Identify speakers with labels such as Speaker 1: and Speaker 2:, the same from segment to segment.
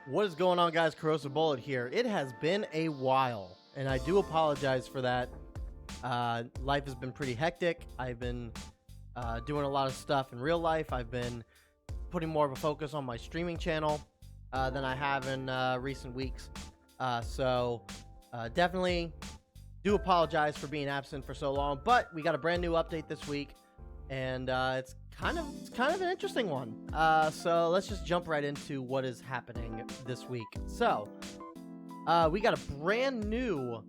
Speaker 1: What is going on, guys? Corrosive Bullet here. It has been a while, and I do apologize for that. Life has been pretty hectic. I've been doing a lot of stuff in real life. I've been putting more of a focus on my streaming channel than I have in recent weeks. So definitely do apologize for being absent for so long. But we got a brand new update this week, and it's kind of an interesting one. So let's just jump right into what is happening this week. So we got a brand new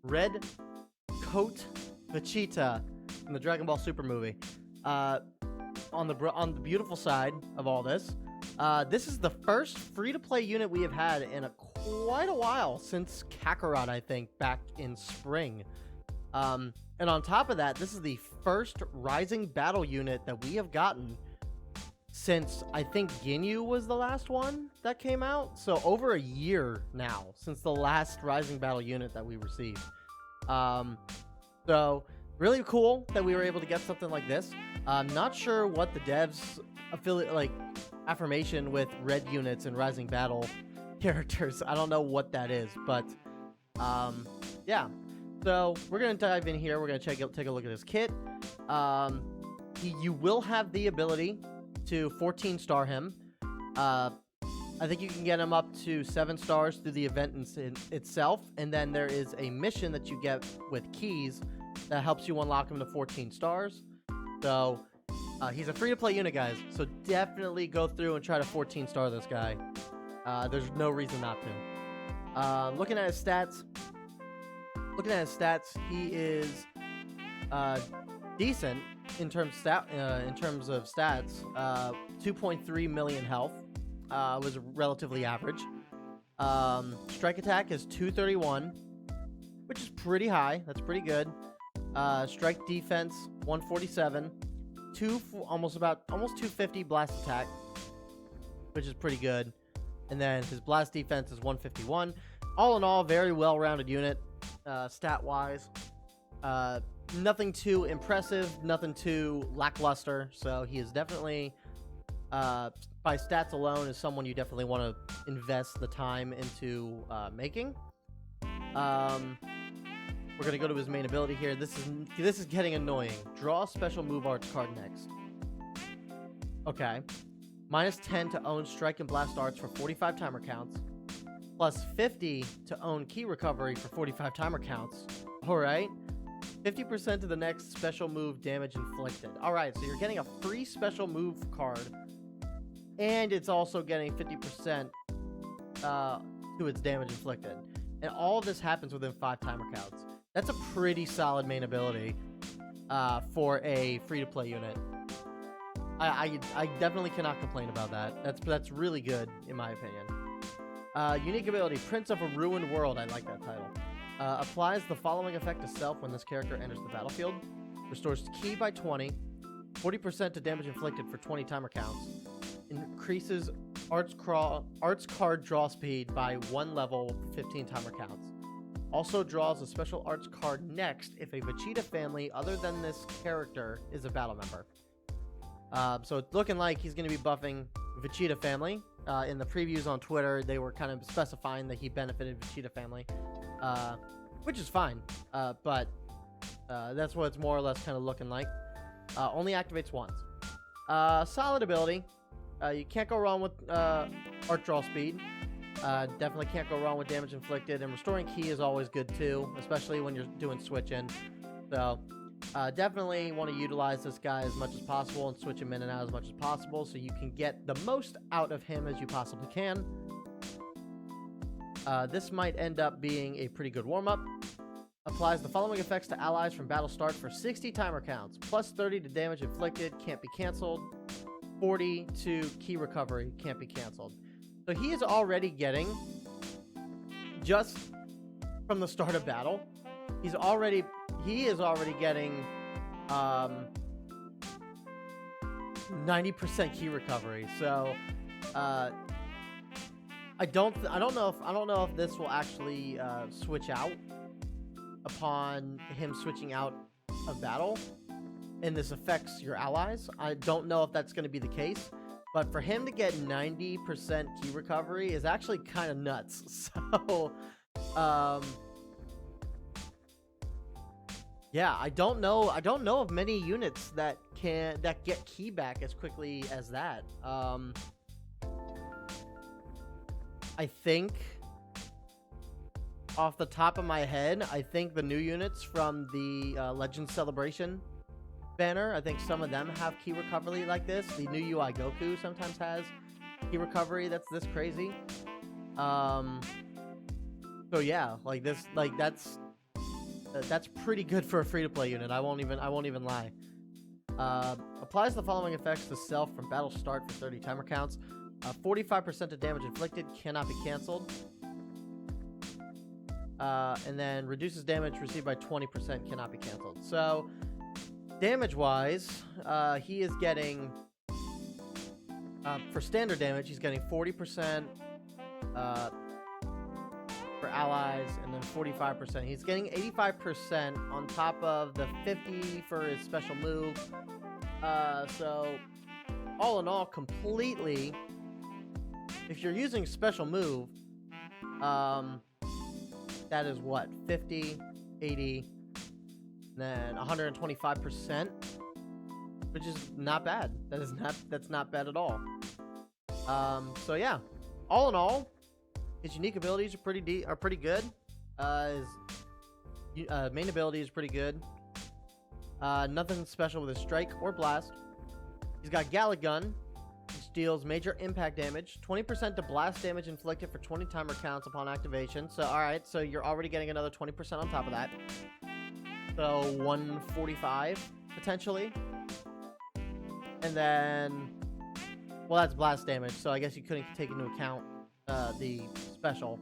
Speaker 1: red coat Vegeta from the Dragon Ball Super movie. On the beautiful side of all this, this is the first free-to-play unit we have had in quite a while, since Kakarot, I think, back in spring. And on top of that, this is the first Rising Battle unit that we have gotten since, I think, Ginyu was the last one that came out. So over a year now since the last Rising Battle unit that we received. So really cool that we were able to get something like this. I'm not sure what the devs affirmation with red units and Rising Battle characters. I don't know what that is, but yeah. So we're gonna dive in here. We're gonna take a look at this kit. You will have the ability to 14 star him. I think you can get him up to 7 stars through the event itself, and then there is a mission that you get with keys that helps you unlock him to 14 stars. So he's a free-to-play unit, guys. So definitely go through and try to 14 star this guy. There's no reason not to. Looking at his stats. He is decent in terms of stats. 2.3 million health was relatively average. Strike attack is 231, which is pretty high. That's pretty good. Strike defense 147, almost 250 blast attack, which is pretty good. And then his blast defense is 151. All in all, very well-rounded unit. Stat wise, nothing too impressive, nothing too lackluster. So he is definitely, by stats alone, is someone you definitely want to invest the time into making. We're gonna go to his main ability here. This is getting annoying. Draw a special move arts card next. Okay, -10 to own strike and blast arts for 45 timer counts. Plus 50 to own key recovery for 45 timer counts. Alright. 50% to the next special move damage inflicted. Alright, so you're getting a free special move card. And it's also getting 50% to its damage inflicted. And all of this happens within 5 timer counts. That's a pretty solid main ability for a free-to-play unit. I definitely cannot complain about that. That's really good, in my opinion. Unique ability, Prince of a Ruined World. I like that title. Applies the following effect to self when this character enters the battlefield. Restores ki by 20. 40% to damage inflicted for 20 timer counts. Increases arts card draw speed by 1 level, 15 timer counts. Also draws a special arts card next if a Vegeta family other than this character is a battle member. So it's looking like he's going to be buffing Vegeta family. In the previews on Twitter, they were kind of specifying that he benefited Vegeta family, which is fine, but that's what it's more or less kind of looking like. Only activates once. Solid ability. You can't go wrong with art draw speed. Definitely can't go wrong with damage inflicted, and restoring ki is always good too, especially when you're doing switch-in. So definitely want to utilize this guy as much as possible and switch him in and out as much as possible so you can get the most out of him as you possibly can. This might end up being a pretty good warm-up. Applies the following effects to allies from battle start for 60 timer counts. Plus 30 to damage inflicted, can't be canceled. 40 to key recovery, can't be canceled. So he is already getting, just from the start of battle, he is already getting 90% key recovery. So I don't know if this will actually switch out upon him switching out of battle, and this affects your allies. I don't know if that's going to be the case. But for him to get 90% key recovery is actually kind of nuts. So, yeah, I don't know of many units that get key back as quickly as that. I think off the top of my head, I think the new units from the Legends Celebration banner, I think some of them have key recovery like this. The new UI Goku sometimes has key recovery that's this crazy. So yeah, like this, like that's pretty good for a free-to-play unit. I won't even lie. Applies the following effects to self from battle start for 30 timer counts. 45% of damage inflicted cannot be canceled. And then reduces damage received by 20% cannot be canceled. So damage-wise, he is getting, for standard damage, he's getting 40% for allies, and then 45%. He's getting 85% on top of the 50 for his special move. So all in all, completely, if you're using special move, that is what, 50, 80, then 125%, which is not bad. That's not bad at all. So yeah, all in all, his unique abilities are pretty good. His main ability is pretty good. Nothing special with his strike or blast. He's got Gala Gun, which deals major impact damage, 20% to blast damage inflicted for 20 timer counts upon activation. So alright, so you're already getting another 20% on top of that. So 145 potentially. And then, well, that's blast damage, so I guess you couldn't take into account the special.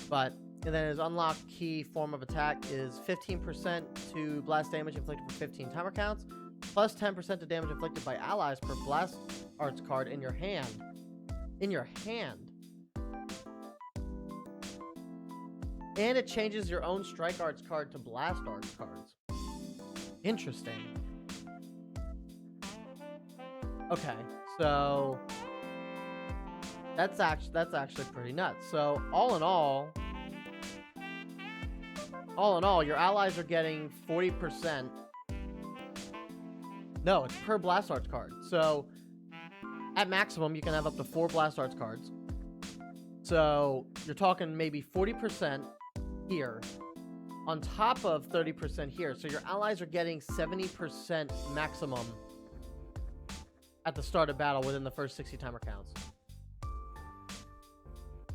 Speaker 1: But, and then his unlocked key form of attack is 15% to blast damage inflicted for 15 timer counts, plus 10% to damage inflicted by allies per blast arts card in your hand. In your hand. And it changes your own strike arts card to blast arts cards. Interesting. Okay, so that's actually pretty nuts. So all in all, your allies are getting 40%. No, it's per blast arts card. So at maximum, you can have up to 4 blast arts cards. So you're talking maybe 40% here, on top of 30% here. So your allies are getting 70% maximum at the start of battle within the first 60 timer counts.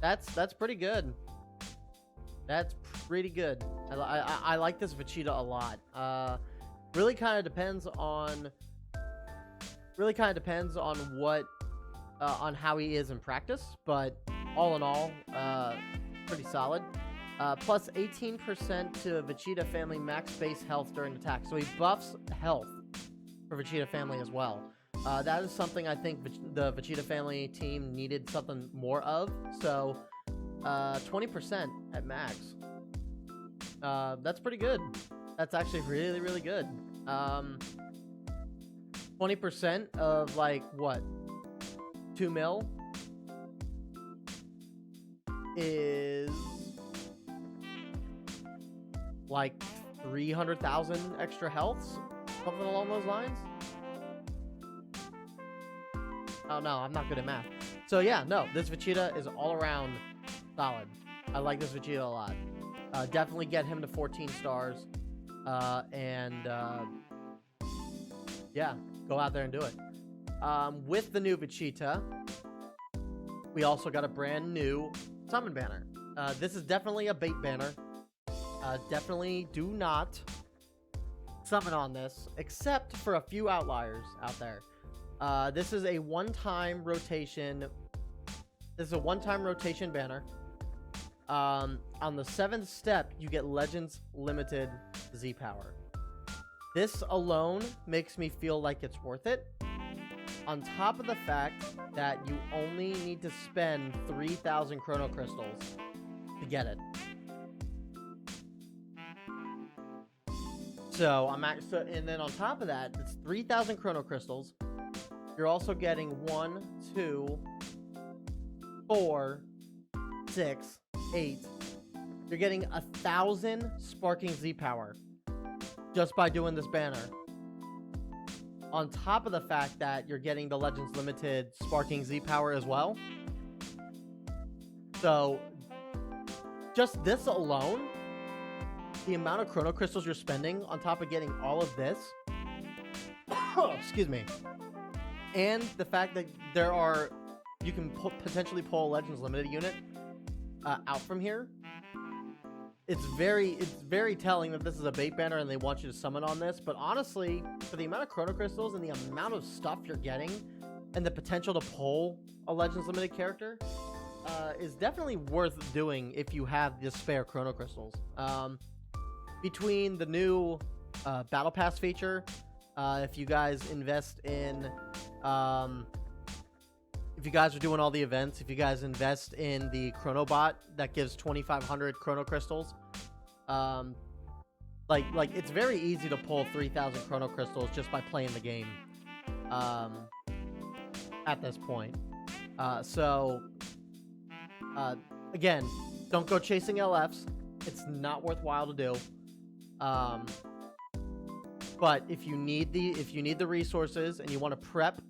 Speaker 1: That's pretty good. That's pretty good. I like this Vegeta a lot. Really kind of depends on what on how he is in practice, but all in all, pretty solid. Plus 18% to Vegeta family max base health during attack. So he buffs health for Vegeta family as well. That is something I think the Vegeta family team needed something more of. So 20% at max. That's pretty good. That's actually really, really good. 20% of like what? 2 mil is like 300,000 extra healths, something along those lines. Oh no, I'm not good at math. So yeah, no, this Vegeta is all around solid. I like this Vegeta a lot. Definitely get him to 14 stars. Yeah, go out there and do it. With the new Vegeta, we also got a brand new summon banner. This is definitely a bait banner. Definitely do not summon on this, except for a few outliers out there. This is a one-time rotation. This is a one-time rotation banner. On the 7th step, you get Legends Limited Z Power. This alone makes me feel like it's worth it. On top of the fact that you only need to spend 3,000 Chrono Crystals to get it. So and then on top of that, it's 3,000 Chrono Crystals. You're also getting 1, 2, 4, 6, 8. You're getting 1,000 sparking Z power just by doing this banner. On top of the fact that you're getting the Legends Limited sparking Z power as well. So, just this alone, the amount of Chrono Crystals you're spending on top of getting all of this, excuse me, and the fact that you can potentially pull a Legends Limited unit out from here. It's very telling that this is a bait banner and they want you to summon on this. But honestly, for the amount of Chrono Crystals and the amount of stuff you're getting, and the potential to pull a Legends Limited character, is definitely worth doing if you have the spare Chrono Crystals. Between the new Battle Pass feature, if you guys invest in, if you guys are doing all the events, if you guys invest in the Chronobot that gives 2,500 Chrono Crystals, like it's very easy to pull 3,000 Chrono Crystals just by playing the game, at this point. Again, don't go chasing LFs. It's not worthwhile to do. But if you need the resources and you want to prep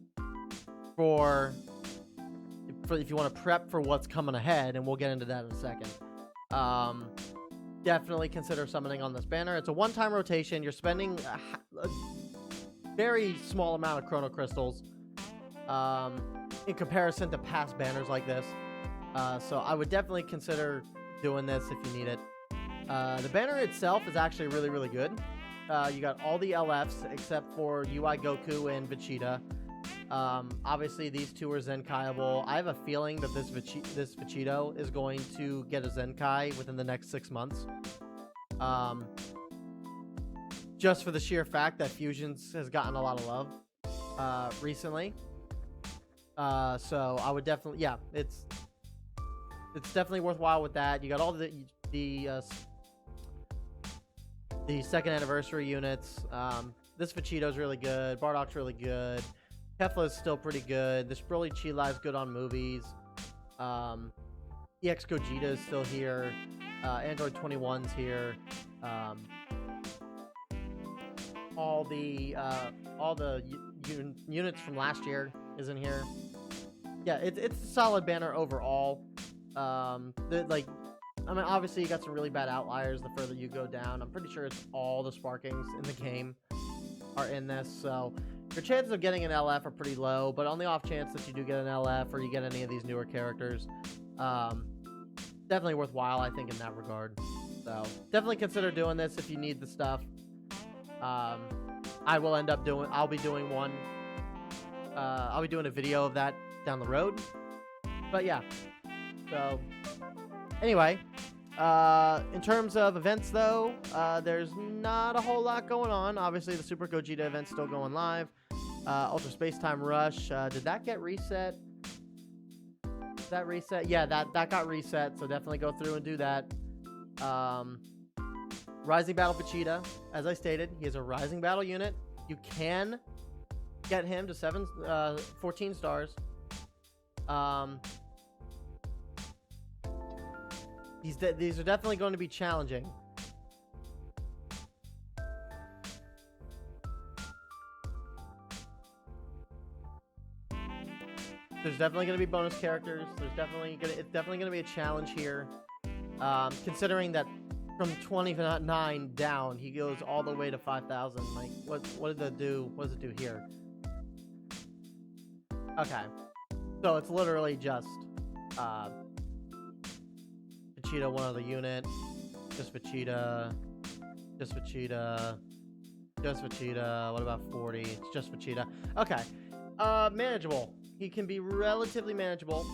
Speaker 1: for if you want to prep for what's coming ahead, and we'll get into that in a second, definitely consider summoning on this banner. It's a one-time rotation. You're spending a very small amount of Chrono Crystals in comparison to past banners like this. So I would definitely consider doing this if you need it. The banner itself is actually really, really good. You got all the LFs except for UI Goku and Vegeta. Obviously, these two are Zenkaiable. I have a feeling that this Vegito is going to get a Zenkai within the next 6 months. Just for the sheer fact that Fusions has gotten a lot of love recently. So I would definitely, yeah, it's definitely worthwhile with that. You got all the second anniversary units. This Vegito's really good. Bardock's really good. Kefla's still pretty good. This Broly Chilai's good on movies. EX Gogeta is still here. Android 21's here. All the units from last year is in here. Yeah, it's a solid banner overall. I mean, obviously you got some really bad outliers the further you go down. I'm pretty sure it's all the sparkings in the game are in this, so your chances of getting an LF are pretty low, but on the off chance that you do get an LF or you get any of these newer characters, definitely worthwhile, I think, in that regard. So definitely consider doing this if you need the stuff. I'll be doing one. I'll be doing a video of that down the road. But yeah. So anyway, in terms of events though, there's not a whole lot going on. Obviously the Super Gogeta event's still going live. Ultra Space Time Rush, did that get reset? Did that reset? Yeah, that got reset, so definitely go through and do that. Rising Battle Vegeta, as I stated, he is a Rising Battle unit. You can get him to 14 stars. These are definitely going to be challenging. There's definitely going to be bonus characters. It's definitely going to be a challenge here. Considering that from 29 down, he goes all the way to 5,000. Like, what did that do? What does it do here? Okay, so it's literally just Vegeta, one other unit, just Vegeta, just Vegeta, just Vegeta. What about 40? It's just Vegeta. Okay, manageable. He can be relatively manageable.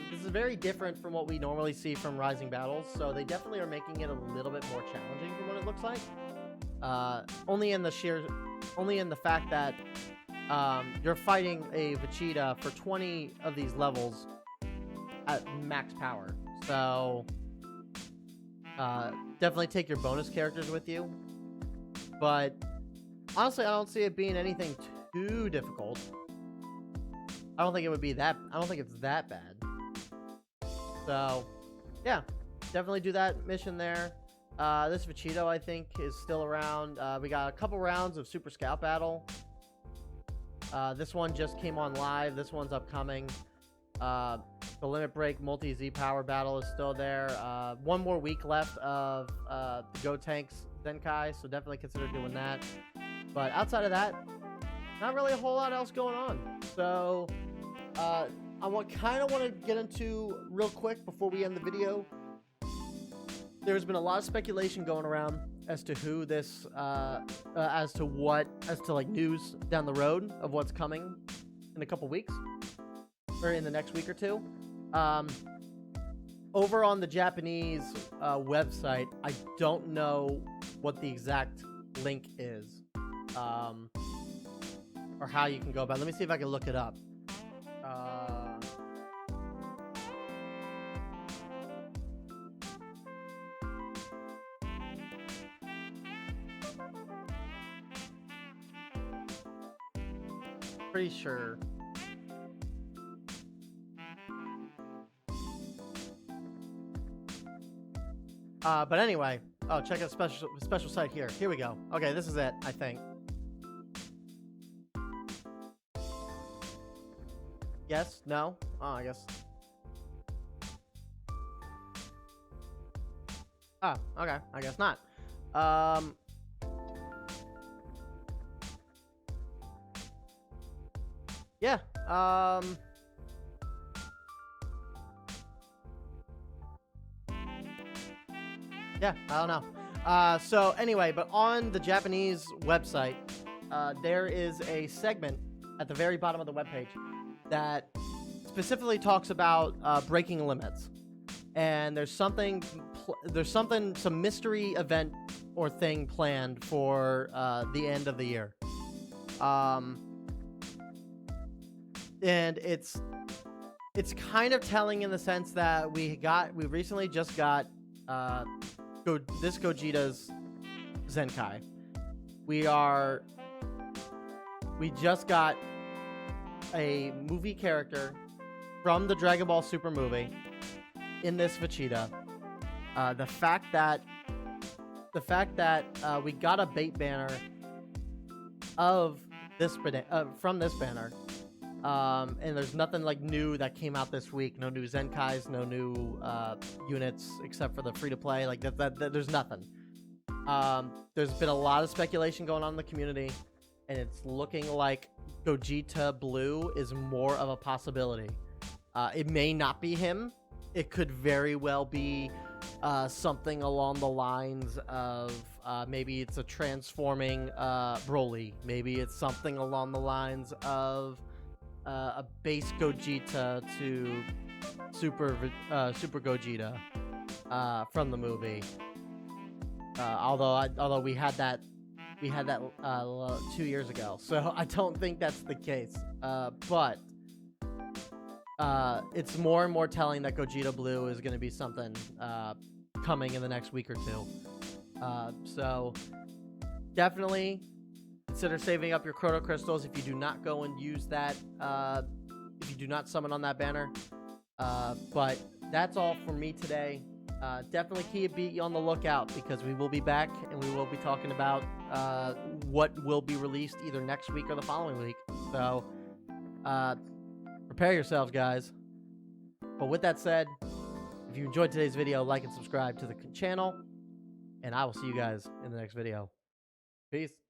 Speaker 1: This is very different from what we normally see from Rising Battles, so they definitely are making it a little bit more challenging from what it looks like. Only in the fact that you're fighting a Vegeta for 20 of these levels at max power. So definitely take your bonus characters with you. But honestly, I don't see it being anything too difficult. I don't think it would be that. I don't think it's that bad. So, yeah, definitely do that mission there. This Vegeta, I think, is still around. We got a couple rounds of Super Scout Battle. This one just came on live. This one's upcoming. The Limit Break Multi-Z Power Battle is still there. One more week left of the Go Tanks Zenkai, so definitely consider doing that. But outside of that, not really a whole lot else going on. So, I kind of want to get into real quick before we end the video. There's been a lot of speculation going around as to who this, as to like news down the road of what's coming in a couple weeks, or in the next week or two. Over on the Japanese website, I don't know what the exact link is, or how you can go about it. Let me see if I can look it up. Pretty sure. But anyway, oh, check out special site here. Here we go. Okay, this is it, I think. Yes? No? Oh, I guess. Oh, okay. I guess not. Yeah. Yeah, I don't know. So anyway, but on the Japanese website, there is a segment at the very bottom of the webpage that specifically talks about breaking limits. And there's some mystery event or thing planned for the end of the year. And it's kind of telling in the sense that we recently just got this Gogeta's Zenkai. We just got a movie character from the Dragon Ball Super movie in this Vegeta. The fact that we got a bait banner of this from this banner. And there's nothing like new that came out this week. No new Zenkais, no new units except for the free-to-play. Like there's nothing. There's been a lot of speculation going on in the community, and it's looking like Gogeta Blue is more of a possibility. It may not be him. It could very well be something along the lines of maybe it's a transforming Broly. Maybe it's something along the lines of a base Gogeta to Super Gogeta from the movie. Although we had that 2 years ago, so I don't think that's the case. But it's more and more telling that Gogeta Blue is going to be something coming in the next week or two. So definitely consider saving up your Chrono Crystals if you do not go and use that, if you do not summon on that banner. But that's all for me today. Definitely be on the lookout, because we will be back and we will be talking about what will be released either next week or the following week. So prepare yourselves, guys. But with that said, if you enjoyed today's video, like and subscribe to the channel, and I will see you guys in the next video. Peace.